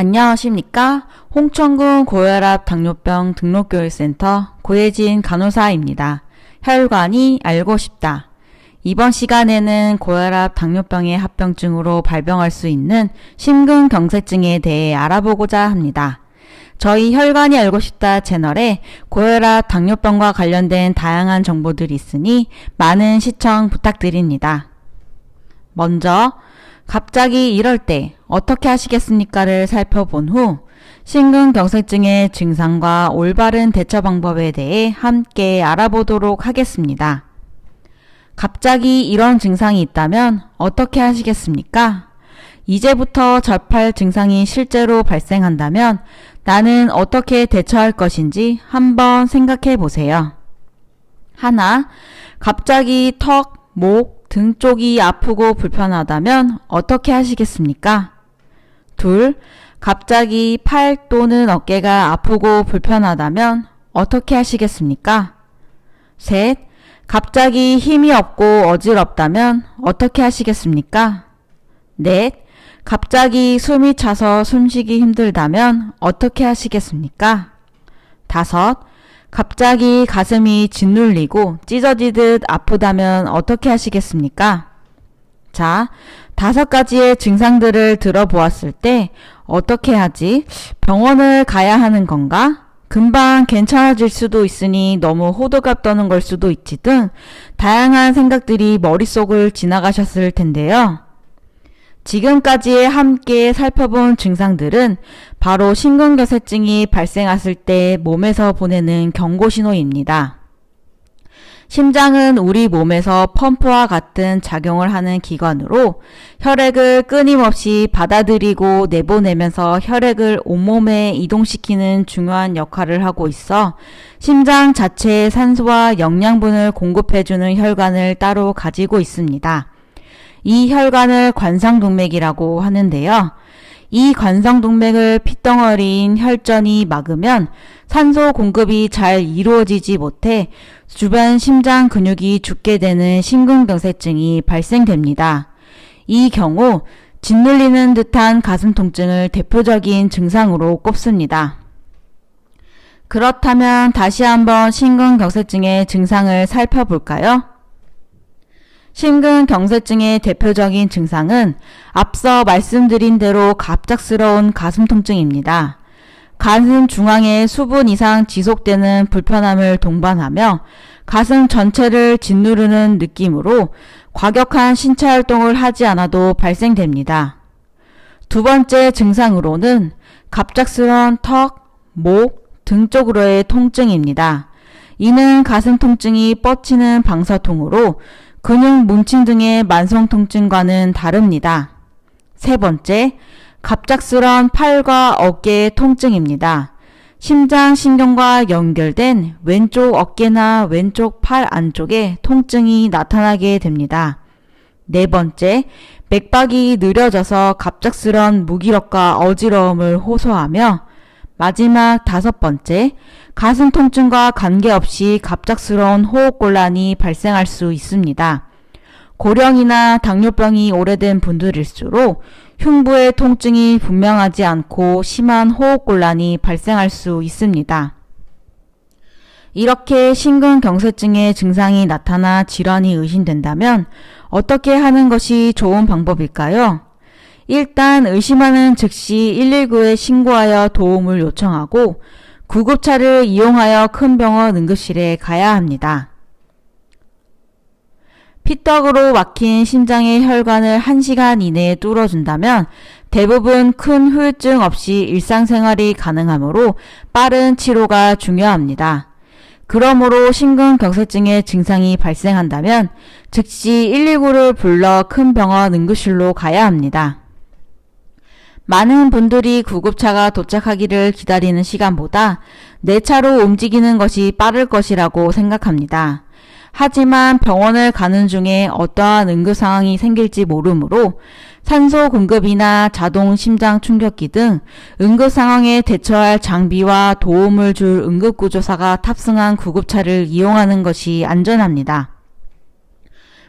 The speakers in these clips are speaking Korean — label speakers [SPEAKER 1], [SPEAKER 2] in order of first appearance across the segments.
[SPEAKER 1] 안녕하십니까? 홍천군 고혈압 당뇨병 등록교육센터 고혜진 간호사입니다. 혈관이 알고 싶다. 이번 시간에는 고혈압 당뇨병의 합병증으로 발병할 수 있는 심근경색증에 대해 알아보고자 합니다. 저희 혈관이 알고 싶다 채널에 고혈압 당뇨병과 관련된 다양한 정보들이 있으니 많은 시청 부탁드립니다. 먼저 갑자기 이럴 때 어떻게 하시겠습니까를 살펴본 후 심근경색증의 증상과 올바른 대처 방법에 대해 함께 알아보도록 하겠습니다. 갑자기 이런 증상이 있다면 어떻게 하시겠습니까? 이제부터 접할 증상이 실제로 발생한다면 나는 어떻게 대처할 것인지 한번 생각해 보세요. 하나, 갑자기 턱, 목, 등 쪽이 아프고 불편하다면 어떻게 하시겠습니까? 둘, 갑자기 팔 또는 어깨가 아프고 불편하다면 어떻게 하시겠습니까? 셋, 갑자기 힘이 없고 어지럽다면 어떻게 하시겠습니까? 넷, 갑자기 숨이 차서 숨쉬기 힘들다면 어떻게 하시겠습니까? 다섯, 갑자기 가슴이 짓눌리고 찢어지듯 아프다면 어떻게 하시겠습니까? 자, 5가지의 증상들을 들어보았을 때 어떻게 하지? 병원을 가야 하는 건가? 금방 괜찮아질 수도 있으니 너무 호들갑 떠는 걸 수도 있지 등 다양한 생각들이 머릿속을 지나가셨을 텐데요. 지금까지 함께 살펴본 증상들은 바로 심근경색증이 발생했을 때 몸에서 보내는 경고신호입니다. 심장은 우리 몸에서 펌프와 같은 작용을 하는 기관으로 혈액을 끊임없이 받아들이고 내보내면서 혈액을 온몸에 이동시키는 중요한 역할을 하고 있어 심장 자체에 산소와 영양분을 공급해주는 혈관을 따로 가지고 있습니다. 이 혈관을 관상동맥이라고 하는데요. 이 관상동맥을 핏덩어리인 혈전이 막으면 산소 공급이 잘 이루어지지 못해 주변 심장 근육이 죽게 되는 심근경색증이 발생됩니다. 이 경우 짓눌리는 듯한 가슴 통증을 대표적인 증상으로 꼽습니다. 그렇다면 다시 한번 심근경색증의 증상을 살펴볼까요? 심근경색증의 대표적인 증상은 앞서 말씀드린 대로 갑작스러운 가슴 통증입니다. 가슴 중앙에 수분 이상 지속되는 불편함을 동반하며 가슴 전체를 짓누르는 느낌으로 과격한 신체 활동을 하지 않아도 발생됩니다. 두 번째 증상으로는 갑작스러운 턱, 목, 등 쪽으로의 통증입니다. 이는 가슴 통증이 뻗치는 방사통으로 근육 뭉침 등의 만성 통증과는 다릅니다. 세 번째, 갑작스러운 팔과 어깨의 통증입니다. 심장 신경과 연결된 왼쪽 어깨나 왼쪽 팔 안쪽에 통증이 나타나게 됩니다. 네 번째, 맥박이 느려져서 갑작스러운 무기력과 어지러움을 호소하며 마지막 5번째, 가슴 통증과 관계없이 갑작스러운 호흡곤란이 발생할 수 있습니다. 고령이나 당뇨병이 오래된 분들일수록 흉부의 통증이 분명하지 않고 심한 호흡곤란이 발생할 수 있습니다. 이렇게 심근경색증의 증상이 나타나 질환이 의심된다면 어떻게 하는 것이 좋은 방법일까요? 일단 의심하는 즉시 119에 신고하여 도움을 요청하고 구급차를 이용하여 큰 병원 응급실에 가야 합니다. 피떡으로 막힌 심장의 혈관을 1시간 이내에 뚫어준다면 대부분 큰 후유증 없이 일상생활이 가능하므로 빠른 치료가 중요합니다. 그러므로 심근경색증의 증상이 발생한다면 즉시 119를 불러 큰 병원 응급실로 가야 합니다. 많은 분들이 구급차가 도착하기를 기다리는 시간보다 내 차로 움직이는 것이 빠를 것이라고 생각합니다. 하지만 병원을 가는 중에 어떠한 응급 상황이 생길지 모르므로 산소 공급이나 자동 심장 충격기 등 응급 상황에 대처할 장비와 도움을 줄 응급구조사가 탑승한 구급차를 이용하는 것이 안전합니다.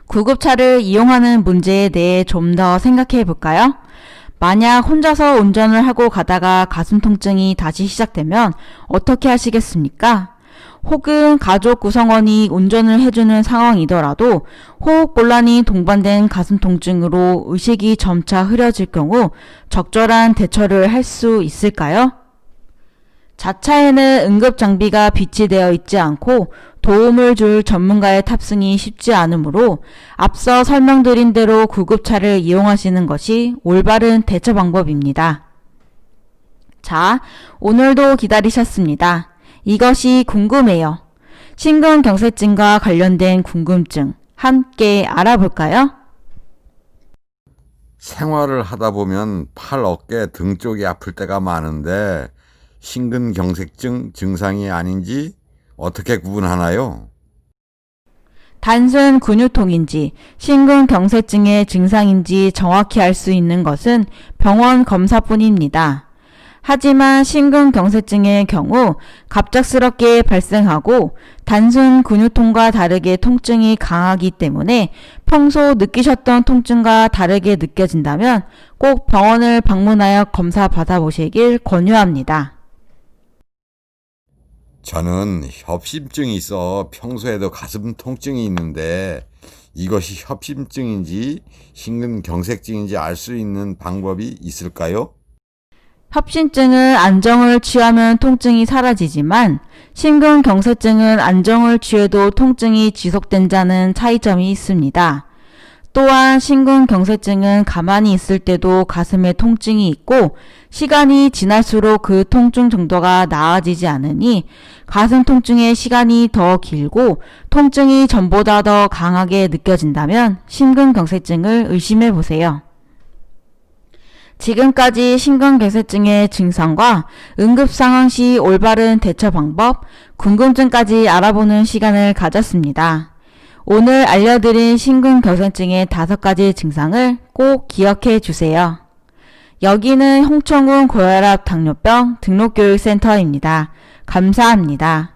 [SPEAKER 1] 구급차를 이용하는 문제에 대해 좀 더 생각해 볼까요? 만약 혼자서 운전을 하고 가다가 가슴 통증이 다시 시작되면 어떻게 하시겠습니까? 혹은 가족 구성원이 운전을 해주는 상황이더라도 호흡곤란이 동반된 가슴 통증으로 의식이 점차 흐려질 경우 적절한 대처를 할 수 있을까요? 자차에는 응급 장비가 비치되어 있지 않고 도움을 줄 전문가의 탑승이 쉽지 않으므로 앞서 설명드린 대로 구급차를 이용하시는 것이 올바른 대처 방법입니다. 자, 오늘도 기다리셨습니다. 이것이 궁금해요. 심근경색증과 관련된 궁금증 함께 알아볼까요?
[SPEAKER 2] 생활을 하다 보면 팔, 어깨, 등 쪽이 아플 때가 많은데 심근경색증 증상이 아닌지 어떻게 구분하나요?
[SPEAKER 1] 단순 근육통인지 심근경색증의 증상인지 정확히 알 수 있는 것은 병원 검사뿐입니다. 하지만 심근경색증의 경우 갑작스럽게 발생하고 단순 근육통과 다르게 통증이 강하기 때문에 평소 느끼셨던 통증과 다르게 느껴진다면 꼭 병원을 방문하여 검사 받아보시길 권유합니다.
[SPEAKER 2] 저는 협심증이 있어 평소에도 가슴 통증이 있는데 이것이 협심증인지 심근경색증인지 알 수 있는 방법이 있을까요?
[SPEAKER 1] 협심증은 안정을 취하면 통증이 사라지지만 심근경색증은 안정을 취해도 통증이 지속된다는 차이점이 있습니다. 또한 심근경색증은 가만히 있을 때도 가슴에 통증이 있고 시간이 지날수록 그 통증 정도가 나아지지 않으니 가슴 통증의 시간이 더 길고 통증이 전보다 더 강하게 느껴진다면 심근경색증을 의심해 보세요. 지금까지 심근경색증의 증상과 응급상황 시 올바른 대처 방법, 궁금증까지 알아보는 시간을 가졌습니다. 오늘 알려드린 심근경색증의 5가지 증상을 꼭 기억해 주세요. 여기는 홍천군 고혈압 당뇨병 등록교육센터입니다. 감사합니다.